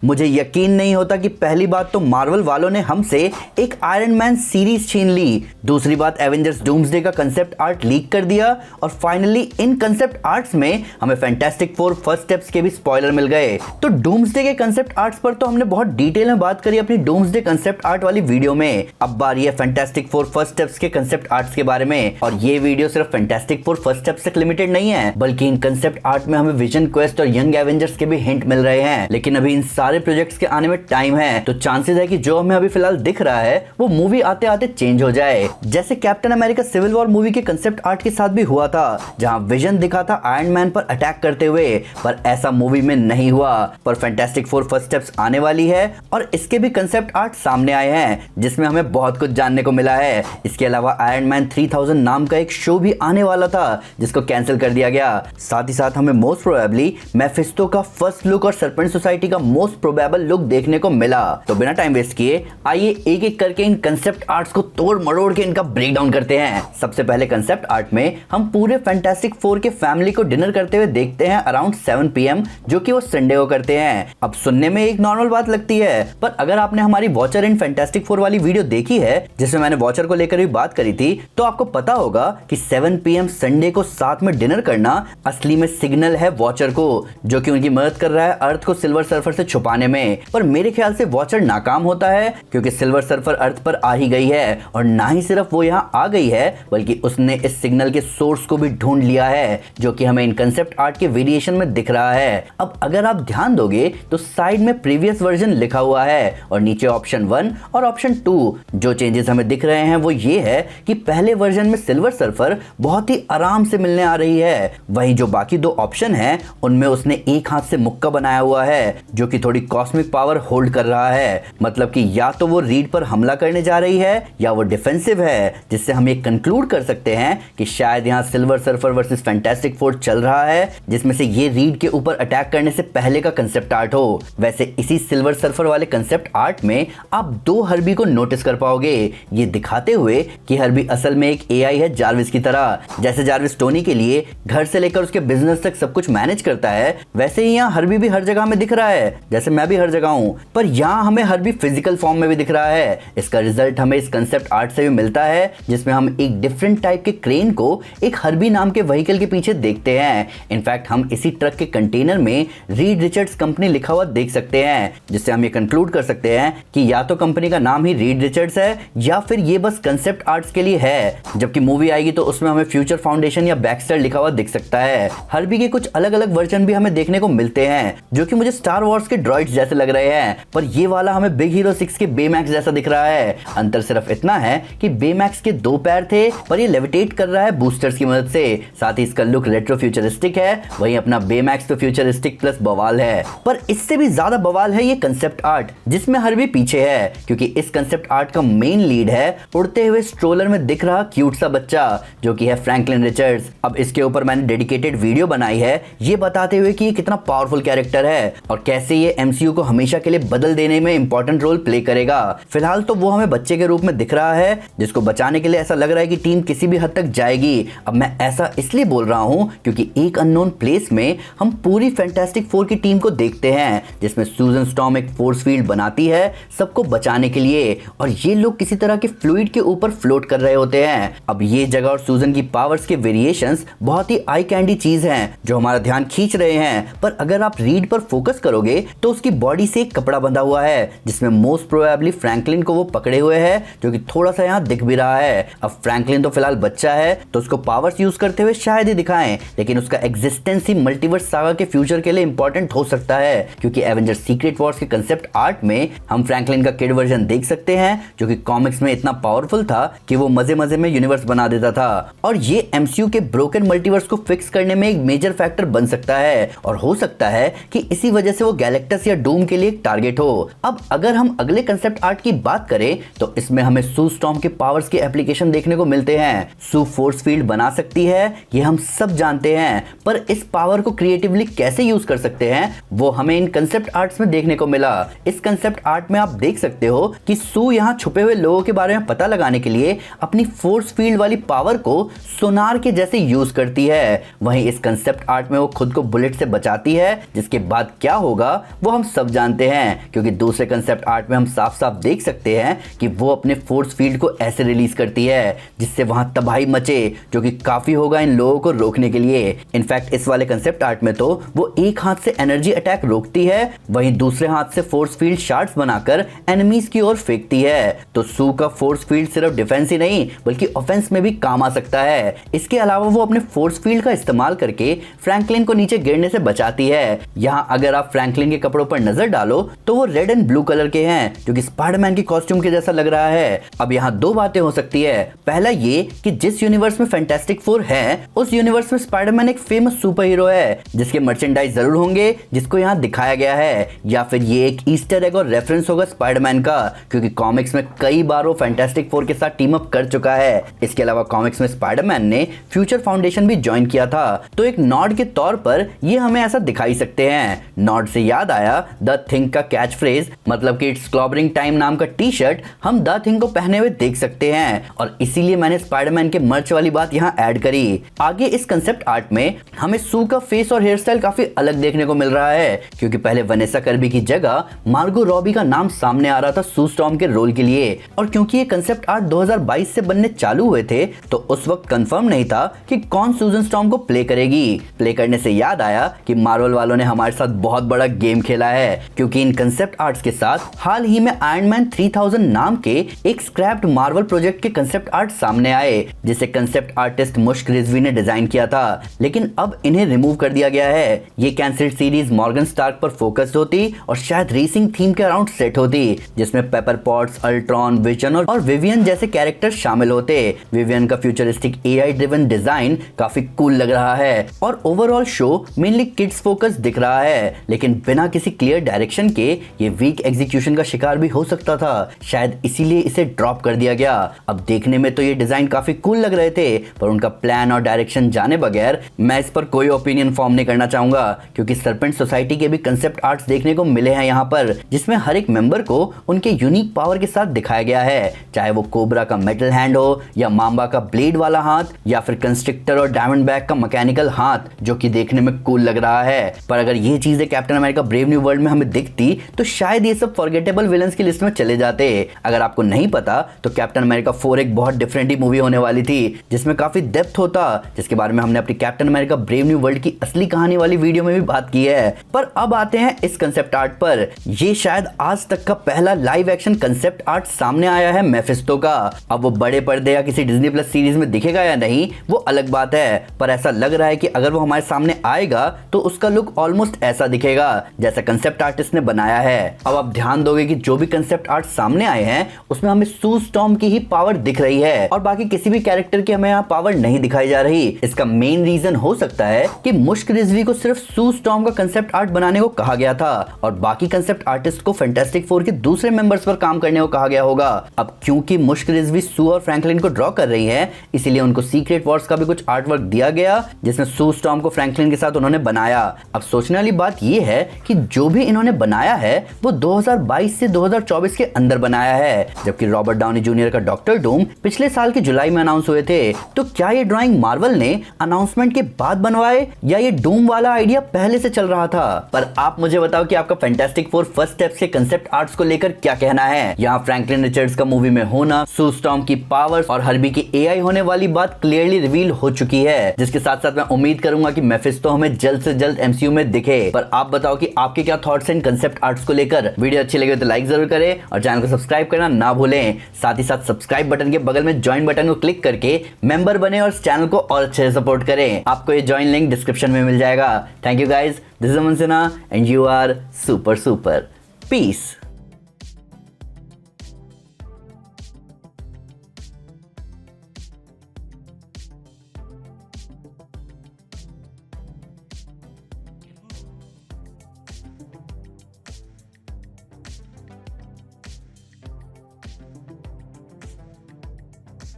मुझे यकीन नहीं होता कि पहली बात तो मार्वल वालों ने हमसे एक आयरन मैन सीरीज छीन ली, दूसरी बात एवेंजर्स डूम्सडे का कंसेप्ट आर्ट लीक कर दिया और फाइनली इन कंसेप्ट आर्ट्स में हमें फैंटास्टिक फोर फर्स्ट स्टेप्स के भी स्पॉइलर मिल गए। तो डूम्सडे के कंसेप्ट आर्ट्स पर तो हमने बहुत डिटेल में बात करी अपनी डूम्सडे कंसेप्ट आर्ट वाली वीडियो में। अब बारी है फैंटास्टिक फोर फर्स्ट स्टेप्स के कंसेप्ट आर्ट्स के बारे में, और ये वीडियो सिर्फ फैंटास्टिक फोर फर्स्ट स्टेप्स तक लिमिटेड नहीं है, बल्कि इन कंसेप्ट आर्ट में हमें विजन क्वेस्ट और यंग एवेंजर्स के भी हिंट मिल रहे हैं। लेकिन अभी इन सारे प्रोजेक्ट्स के आने में टाइम है, तो चांसेस है कि जो हमें अभी फिलहाल दिख रहा है वो मूवी आते आते चेंज हो जाए, जैसे captain America civil war movie के कंसेप्ट आर्ट के साथ भी हुआ था, जहां विजन दिखा था आयरन मैन पर अटैक करते हुए, पर ऐसा मूवी में नहीं हुआ। पर फैंटास्टिक फोर फर्स्ट स्टेप्स आने वाली है और इसके भी कंसेप्ट आर्ट सामने आए हैं, जिसमें हमें बहुत कुछ जानने को मिला है। इसके अलावा आयरन मैन 3000 नाम का एक शो भी आने वाला था, जिसको कैंसिल कर दिया गया। साथ ही साथ हमें मोस्ट प्रोबेबली मेफिस्टो का फर्स्ट लुक और सर्पेंट सोसाइटी का मोस्ट प्रोबेबल लुक देखने को मिला। तो बिना टाइम वेस्ट किए आइए एक एक करके इन कंसेप्ट आर्ट्स को तोड़ मरोड़ के इनका ब्रेक डाउन करते हैं। सबसे पहले कंसेप्ट आर्ट में हम पूरे फैंटास्टिक फोर के फैमिली को डिनर करते हुए देखते हैं अराउंड 7 PM, जो कि वो संडे को करते हैं। अब सुनने में एक नॉर्मल बात लगती है, पर अगर आपने हमारी वॉचर इन फैंटास्टिक फोर वाली वीडियो देखी है, जिसमें मैंने वॉचर को लेकर भी बात करी थी, तो आपको पता होगा कि 7 PM संडे को साथ में डिनर करना असली में सिग्नल है वॉचर को, जो कि उनकी मदद कर रहा है अर्थ को सिल्वर सर्फर से छुपाने में। पर मेरे ख्याल से वॉचर नाकाम होता है, क्योंकि सिल्वर सर्फर अर्थ पर आ ही गई है, और ना ही सिर्फ वो यहाँ आ गई है, बल्कि उसने इस सिग्नल के सोर्स को भी ढूंढ लिया है, जो कि हमें इन कंसेप्ट आर्ट के वेरिएशन में दिख रहा है। अब अगर आप ध्यान दोगे तो साइड में प्रीवियस वर्जन लिखा हुआ है और नीचे ऑप्शन 1 और ऑप्शन 2। जो चेंजेस हमें दिख रहे हैं वो ये है कि पहले वर्जन में सिल्वर सर्फर बहुत ही आराम से मिलने आ रही है, वहीं जो बाकी 2 ऑप्शन हैं उनमें उसने एक हाथ से मुक्का बनाया हुआ है, जो कि थोड़ी कॉस्मिक पावर होल्ड कर रहा है। मतलब कि या तो वो रीड पर हमला करने जा रही है या वो डिफेंसिव है, जिससे हम ये कंक्लूड कर सकते हैं कि शायद यहाँ silver surfer versus fantastic four चल रहा है, जिसमें से ये रीड के ऊपर अटैक करने से पहले का कंसेप्ट आर्ट हो। वैसे इसी सिल्वर सर्फर वाले कंसेप्ट आर्ट में आप 2 हर्बी को नोटिस कर पाओगे, ये दिखाते हुए कि हर्बी असल में एक AI है जार्विस की तरह। जैसे जार्विस टोनी के लिए घर से लेकर उसके बिजनेस तक सब कुछ मैनेज करता है, वैसे ही यहाँ हर्बी भी हर जगह में दिख रहा है, जैसे मैं भी हर जगह हूँ। पर यहाँ हमें हर्बी फिजिकल फॉर्म में भी दिख रहा है। इसका रिजल्ट हमें इस कंसेप्ट आर्ट से भी मिलता है, जिसमें हम एक डिफरेंट टाइप के क्रेन को एक हर्बी नाम के व्हीकल के पीछे देखते हैं। इनफैक्ट हम इसी ट्रक के कंटेनर में रीड रिचर्ड्स कंपनी लिखा हुआ देख सकते हैं, जिससे हम ये कंक्लूड कर सकते हैं कि या तो कंपनी का नाम ही रीड रिचर्ड्स है, या फिर ये बस कंसेप्ट आर्ट्स के लिए है। जबकि मूवी आएगी तो उसमें हमें फ्यूचर फाउंडेशन या बैक्स्टर लिखा हुआ दिख सकता है। हर्बी के कुछ अलग अलग वर्जन भी हमें देखने को मिलते हैं, जो कि मुझे स्टार वॉर्स के ड्रॉइड्स जैसे लग रहे हैं, पर ये वाला हमें बिग हीरो 6 के बेमैक्स जैसा दिख रहा है। अंतर सिर्फ इतना है कि बेमैक्स के 2 पैर थे, पर ये लेविटेट कर रहा है बूस्टर्स की मदद से। साथ ही इसका लुक रेट्रो फ्यूचरिस्टिक है, वहीं अपना बेमैक्स तो फ्यूचरिस्टिक प्लस बवाल है। पर इससे भी ज्यादा बवाल है ये कंसेप्ट आर्ट, जिसमें हर्बी पीछे है, क्योंकि इस कंसेप्ट आर्ट का मेन लीड है उड़ते हुए स्ट्रोलर में दिख रहा क्यूट सा बच्चा, जो कि है फ्रैंकलिन रिचर्ड्स। अब इसके ऊपर मैंने डेडिकेटेड वीडियो बनाई है, ये बताते हुए कि ये कितना पावरफुल कैरेक्टर है और कैसे ये MCU को हमेशा के लिए बदल देने में इंपॉर्टेंट रोल प्ले करेगा। फिलहाल तो वो हमें बच्चे के रूप में दिख रहा है, जिसको बचाने के लिए ऐसा लग रहा है कि टीम किसी भी हद तक जाएगी। अब मैं ऐसा इसलिए बोल रहा हूं क्योंकि एक अननोन प्लेस में हम पूरी फैंटास्टिक फोर की टीम को देखते हैं, जिसमें सूजन स्टॉर्म एक फोर्स फील्ड बनाती है सबको बचाने के लिए, और ये लोग किसी तरह के फ्लूइड के ऊपर फ्लोट कर रहे होते हैं। अब ये जगह और सूजन की पावर्स के वेरिएशंस बहुत ही आई कैंडी चीज हैं, जो हमारा ध्यान खींच रहे हैं। पर अगर आप रीड पर फोकस करोगे तो उसकी बॉडी से एक कपड़ा बंधा हुआ है, जिसमें मोस्ट प्रोबेबली फ्रैंकलिन को वो पकड़े हुए है, जो कि थोड़ा सा यहाँ दिख भी रहा है। अब फ्रैंकलिन तो फिलहाल बच्चा है, तो उसको पावर्स यूज करते हुए शायद ही दिखाएं, लेकिन उसका एग्जिस्टेंस ही मल्टीवर्स सागा के फ्यूचर के लिए इंपॉर्टेंट हो सकता है, क्योंकि एवेंजर सीक्रेट वॉर्स के कंसेप्ट आर्ट में हम फ्रैंकलिन का किड वर्जन देख सकते हैं, जो कि कॉमिक्स में इतना पावरफुल था कि वो मजे मजे में यूनिवर्स बना देता था। और ये MCU के ब्रोकन मल्टीवर्स को फिक्स करने में एक मेजर फैक्टर बन सकता है, और हो सकता है कि इसी वजह से वो गैलेक्टस या डूम के लिए एक टारगेट हो। अब अगर हम अगले कंसेप्ट आर्ट की बात करें तो इसमें हमें सू स्टॉर्म के पावर्स के एप्लीकेशन देखने को मिलते हैं। सू फोर्स फील्ड बना सकती है, ये हम सब जानते हैं, पर इस पावर को क्रिएटिवली कैसे यूज कर सकते हैं वो हमें इन कंसेप्ट आर्ट्स में देखने को मिला। इस कंसेप्ट आर्ट में आप देख सकते हो कि सू यहाँ छुपे हुए लोगों के बारे में पता लगाने के लिए अपनी फोर्स फील्ड वाली पावर को सोनार के जैसे यूज करती है। वहीं इस कंसेप्ट आर्ट में वो खुद को बुलेट से बचाती है, जिसके बाद क्या होगा वो वो हम सब जानते हैं, क्योंकि दूसरे कंसेप्ट आर्ट में हम साफ साफ देख सकते हैं कि वो अपने फोर्स फील्ड को ऐसे रिलीज करती है जिससे वहां तबाही मचे, जो कि काफी होगा इन लोगों को रोकने के लिए। इनफैक्ट इस वाले कंसेप्ट आर्ट में तो वो एक हाथ से एनर्जी अटैक रोकती है, वहीं दूसरे हाथ से फोर्स फील्ड शार्ट्स बनाकर एनिमीज की ओर फेंकती है। तो सू का फोर्स फील्ड सिर्फ डिफेंस ही नहीं बल्कि ऑफेंस में भी काम आ सकता है। इसके अलावा वो अपने फोर्स फील्ड का इस्तेमाल करके फ्रैंकलिन को नीचे गिरने से बचाती है। यहाँ अगर आप फ्रैंकलिन के कपड़ों पर नजर डालो तो वो रेड एंड ब्लू कलर के हैं, जो कि स्पाइडरमैन की कॉस्ट्यूम के जैसा लग रहा है। अब यहाँ दो बातें हो सकती है। पहला ये कि जिस यूनिवर्स में फैंटास्टिक फोर है उस यूनिवर्स में स्पाइडरमैन एक फेमस सुपर हीरो है जिसके मर्चेंडाइज जरूर होंगे जिसको यहाँ दिखाया गया है, या फिर ये एक ईस्टर एग और रेफरेंस होगा स्पाइडरमैन का, क्योंकि कॉमिक्स में कई बार वो फैंटास्टिक फोर के साथ टीम अप कर चुका है। इसके अलावा कॉमिक्स में स्पाइडरमैन ने फ्यूचर फाउंडेशन भी ज्वाइन किया था, तो एक नॉड के तौर पर ये हमें ऐसा दिखाई सकते हैं। नॉड से याद आया द थिंग का कैच फ्रेज, मतलब कि इट्स क्लॉबरिंग टाइम नाम का टी शर्ट हम द थिंग को पहने हुए देख सकते हैं, और इसीलिए मैंने स्पाइडरमैन के मर्च वाली बात यहाँ ऐड करी। आगे इस कंसेप्ट आर्ट में हमें सू का फेस और हेयर स्टाइल काफी अलग देखने को मिल रहा है, क्योंकि पहले वनेसा कर्बी की जगह मार्गो रॉबी का नाम सामने आ रहा था सू स्टॉर्म के रोल के लिए। और क्योंकि ये कंसेप्ट आर्ट 2022 से बनने चालू हुए थे तो उस वक्त कंफर्म नहीं था कि कौन सूजन स्टॉर्म को प्ले करेगी। प्ले करने से याद आया कि मार्वल वालों ने हमारे साथ बहुत बड़ा गेम खेला है, क्योंकि इन कंसेप्ट आर्ट्स के साथ हाल ही में आयरन मैन 3000 नाम के एक स्क्रैप्ड मार्वल प्रोजेक्ट के कंसेप्ट आर्ट सामने आए, जिसे कंसेप्ट आर्टिस्ट मुश्क रिजवी ने डिजाइन किया था, लेकिन अब इन्हें रिमूव कर दिया गया है। ये कैंसिल्ड सीरीज मॉर्गन स्टार्क पर फोकस्ड होती और शायद रेसिंग थीम के अराउंड सेट होती, जिसमें पेपर पॉट्स, अल्ट्रॉन, विजन और विवियन जैसे कैरेक्टर शामिल होते। विवियन का फ्यूचरिस्टिक एआई ड्रिवन डिजाइन काफी कूल लग रहा है और overall show mainly kids focus दिख रहा है, लेकिन बिना किसी क्लियर डायरेक्शन के ये वीक एग्जीक्यूशन का शिकार भी हो सकता था। शायद इसीलिए इसे ड्रॉप कर दिया गया। अब देखने में तो ये डिजाइन काफी कूल लग रहे थे, पर उनका प्लान और डायरेक्शन जाने बगैर मैं इस पर कोई ओपिनियन फॉर्म नहीं करना चाहूंगा, क्योंकि सर्पेंट सोसाइटी के भी कंसेप्ट आर्ट्स देखने को मिले हैं यहाँ पर, जिसमें हर एक मेंबर को उनके यूनिक पावर के साथ दिखाया गया है, चाहे वो कोबरा का मेटल हैंड हो या माम्बा का ब्लेड वाला हाथ या फिर कंस्ट्रिक्टर और डायमंड बैग का मैकेनिकल हाथ, जो कि देखने में कूल लग रहा है। पर अगर ये चीजें captain America brave new world में हमें दिखती तो शायद ये सब फॉरगेटेबल विलन्स की लिस्ट में चले जाते। अगर आपको नहीं पता तो कैप्टन अमेरिका 4 एक बहुत डिफरेंट ही मूवी होने वाली थी, जिसमें काफी डेप्थ होता, जिसके बारे में हमने अपनी captain America brave new world की असली कहानी वाली वीडियो में भी बात की है। पर अब आते हैं इस कंसेप्ट आर्ट पर। ये शायद आज तक का पहला लाइव एक्शन कंसेप्ट आर्ट सामने आया है मेफिस्टो का। अब वो बड़े पर्दे या किसी डिज्नी प्लस सीरीज में दिखेगा या नहीं वो अलग बात है, पर ऐसा लग रहा है कि अगर वो हमारे सामने आएगा तो उसका लुक ऑलमोस्ट ऐसा दिखेगा जैसा कंसेप्ट आर्टिस्ट ने बनाया है। अब आप ध्यान दोगे कि जो भी कंसेप्ट आर्ट सामने आए हैं उसमें हमें सू स्टॉर्म की ही पावर दिख रही है और बाकी किसी भी कैरेक्टर की हमें यहाँ पावर नहीं दिखाई जा रही। इसका मेन रीजन हो सकता है कि मुश्क रिजवी को सिर्फ सू स्टॉर्म का कंसेप्ट आर्ट बनाने को कहा गया था और बाकी कंसेप्ट आर्टिस्ट को फैंटास्टिक फोर के दूसरे मेंबर्स पर काम करने को कहा गया होगा। अब क्योंकि मुश्क रिजवी सू और फ्रैंकलिन को ड्रॉ कर रही है, इसीलिए उनको सीक्रेट वॉर्स का भी कुछ आर्ट वर्क दिया गया जिसमें सू स्टॉर्म को फ्रैंकलिन के साथ उन्होंने बनाया। अब सोचने वाली बात यह है कि जो भी इन्होंने बनाया है वो 2022 से 2024 के अंदर बनाया है, जबकि रॉबर्ट डाउनी जूनियर का डॉक्टर डूम पिछले साल के जुलाई में अनाउंस हुए थे। तो क्या ये ड्राइंग मार्वल ने अनाउंसमेंट के बाद बनवाए या ये डूम वाला आइडिया पहले से चल रहा था? पर आप मुझे बताओ कि आपका फैंटास्टिक फोर फर्स्ट स्टेप्स के कंसेप्ट आर्ट्स को लेकर क्या कहना है। यहाँ फ्रैंकलिन रिचर्ड्स का मूवी में होना, सू स्टॉर्म की पावर्स और हर्बी की एआई होने वाली बात क्लियरली रिवील हो चुकी है, जिसके साथ साथ मैं उम्मीद करूंगा कि मेफिस्टो हमें जल्द से जल्द एमसीयू में दिखे। पर आप बताओ कि आपके क्या थॉट्स हैं इन कंसेप्ट आर्ट्स को लेकर। वीडियो अच्छी लगे तो लाइक जरूर करें और चैनल को सब्सक्राइब करना ना भूलें। साथ ही साथ सब्सक्राइब बटन के बगल में ज्वाइन बटन को क्लिक करके मेंबर बने और इस चैनल को और अच्छे से सपोर्ट करें। आपको ये ज्वाइन लिंक डिस्क्रिप्शन में मिल जाएगा। Thank you guys, this is Aman Sinha and you are super super. Piece.